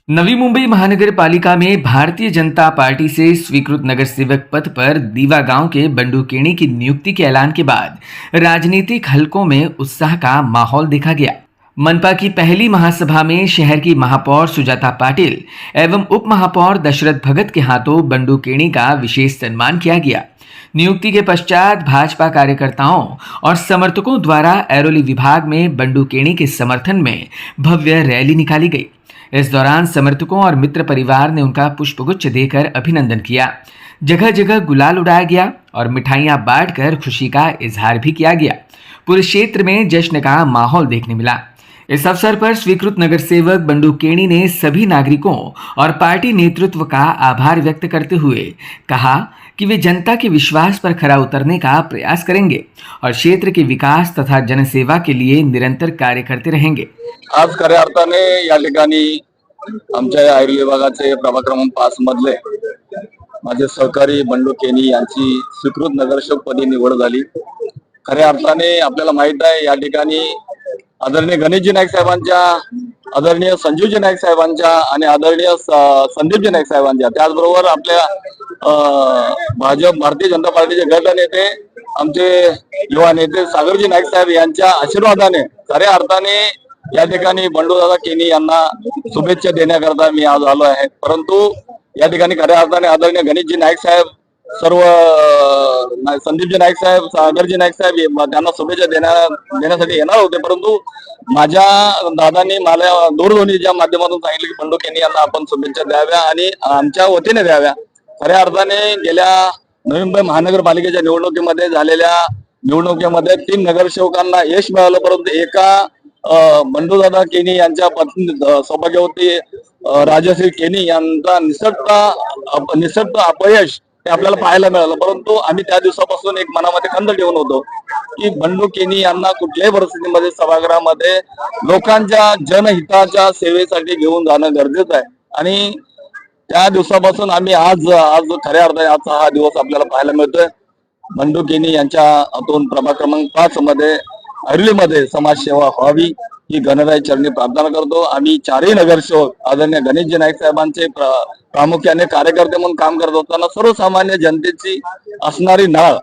नवी मुंबई महानगरपालिका में भारतीय जनता पार्टी से स्वीकृत नगर सेवक पद पर दीवा गांव के बंडू केणी की नियुक्ति के ऐलान के बाद राजनीतिक हलकों में उत्साह का माहौल देखा गया। मनपा की पहली महासभा में शहर की महापौर सुजाता पाटिल एवं उप महापौर दशरथ भगत के हाथों बंडू केणी का विशेष सम्मान किया गया। नियुक्ति के पश्चात भाजपा कार्यकर्ताओं और समर्थकों द्वारा ऐरोली विभाग में बंडू केणी के समर्थन में भव्य रैली निकाली गई। इस दौरान समर्थकों और मित्र परिवार ने उनका पुष्पगुच्छ देकर अभिनंदन किया। जगह जगह गुलाल उड़ाया गया और मिठाइयां बांटकर खुशी का इजहार भी किया गया। पूरे क्षेत्र में जश्न का माहौल देखने मिला। इस अवसर पर स्वीकृत नगर सेवक बंडू केणी ने सभी नागरिकों और पार्टी नेतृत्व का आभार व्यक्त करते हुए कहा कि वे जनता के विश्वास पर खरा उतरने का प्रयास करेंगे और क्षेत्र के विकास तथा जनसेवा के लिए निरंतर कार्य करते रहेंगे। आज खऱ्या अर्थाने या ठिकाणी आमच्या ऐरोली विभागाचे प्रभाग क्रमांक 5 मधले माझे सहकारी बंडू केणी यांची स्वीकृत नगरसेवक पदी निवड झाली। खऱ्या अर्थाने आपल्याला माहित आहे या ठिकाणी आदरणीय गणेशजी नाईक साहेबांच्या, आदरणीय संजीवजी नाईक साहेबांच्या आणि आदरणीय संदीपजी नाईक साहेबांच्या, त्याचबरोबर आपल्या भाजप भारतीय जनता पार्टीचे गट नेते आमचे युवा नेते सागरजी नाईक साहेब यांच्या आशीर्वादाने खऱ्या अर्थाने या ठिकाणी बंडूदादा केणी यांना शुभेच्छा देण्याकरता मी आज आलो आहे। परंतु या ठिकाणी खऱ्या अर्थाने आदरणीय गणेशजी नाईक साहेब, सर्व संदीपजी नाईक साहेब, सागरजी नाईक साहेब त्यांना शुभेच्छा देण्यासाठी येणार होते, परंतु माझ्या दादांनी मला दूरध्वनीच्या माध्यमातून सांगितले की बंडू केणी यांना आपण शुभेच्छा द्याव्या आणि आमच्या वतीने द्याव्या। खऱ्या अर्थाने गेल्या नवी मुंबई महानगरपालिकेच्या निवडणुकीमध्ये झालेल्या निवडणुकीमध्ये 3 नगरसेवकांना यश मिळालं, परंतु एका बंडूदादा केणी यांच्या पत्नी सौभाग्यवती राजश्री केणी यांचा निसटता अपयश ते आपल्याला पाहायला मिळालं। परंतु आम्ही त्या दिवसापासून एक मनामध्ये खंत ठेवून होतो की बंडू केणी यांना कुठल्याही परिस्थितीमध्ये सभागृहामध्ये लोकांच्या जनहिताच्या सेवेसाठी घेऊन जाणं गरजेचं आहे आणि त्या दिवसापासून आम्ही आज खऱ्या अर्थाने आजचा हा दिवस आपल्याला पाहायला मिळतोय। बंडू केणी यांच्या हातून प्रभाग क्रमांक 5 मध्ये ऐरोलीमध्ये समाजसेवा व्हावी ही गणराय चरणी प्रार्थना करतो। आम्ही 4ही नगरसेवक आदरणीय गणेशजी नाईक साहेबांचे प्रामुख्याने कार्यकर्ते म्हणून काम करत असताना सर्वसामान्य जनतेची असणारी नाळ,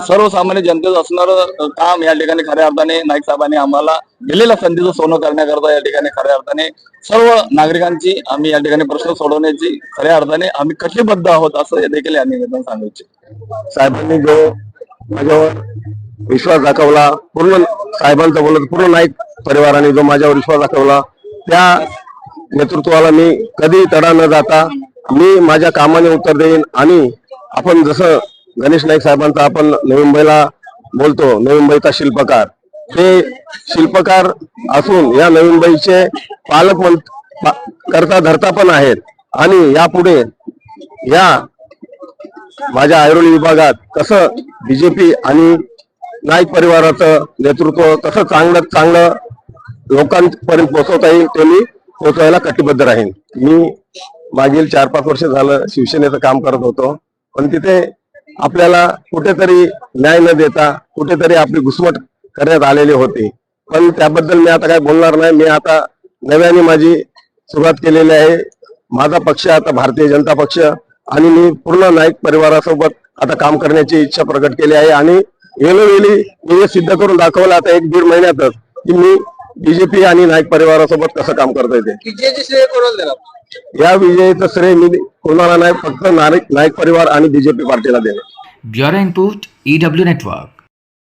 सर्वसामान्य जनतेचं असणारं काम या ठिकाणी खऱ्या अर्थाने नाईक साहेबांनी आम्हाला दिलेल्या संधीचं सोनं करण्याकरता या ठिकाणी खऱ्या अर्थाने सर्व नागरिकांची आम्ही या ठिकाणी प्रश्न सोडवण्याची खऱ्या अर्थाने आम्ही कटिबद्ध आहोत असं देखील या निवेदन सांगू इच्छितो। साहेबांनी जो माझ्यावर विश्वास दाखवला, पूर्ण साहेबांचं बोलत पूर्ण नाईक परिवाराने जो माझ्यावर विश्वास दाखवला, त्या नेतृत्वाला मी कधी तडा न जाता मी माझ्या कामाने उत्तर देईन। आणि आपण जसं गणेश नाईक साहेबांचा आपण नवी मुंबईला बोलतो, नवी मुंबईचा शिल्पकार, ते शिल्पकार असून या नवी मुंबईचे करता धरता पण आहेत आणि यापुढे या माझ्या ऐरोली विभागात कसं बीजेपी आणि नाईक परिवाराचं नेतृत्व कसं चांगलं लोकांपर्यंत पोहोचवता येईल ते मी पोहोचवायला कटिबद्ध राहीन। मी मागील 4-5 वर्ष झालं शिवसेनेचं काम करत होतो, पण तिथे आपल्याला कुठेतरी न्याय न देता कुठेतरी आपली घुसमट करण्यात आलेली होती, पण त्याबद्दल मी आता काय बोलणार नाही। मी आता नव्याने माझी सुरुवात केलेली आहे। माझा पक्ष आता भारतीय जनता पक्ष आणि मी पूर्ण नाईक परिवारासोबत आता काम करण्याची इच्छा प्रकट केली आहे आणि वेळोवेळी मी हे सिद्ध करून दाखवलं आता 1-1.5 महिन्यातच की मी बीजेपी आणि नाईक परिवारासोबत कसं काम करता येते। या विजयाचं श्रेय मी कोणाला नाही, फक्त नाईक परिवार आणि बीजेपी पार्टीला देणार। Bureau input EW network.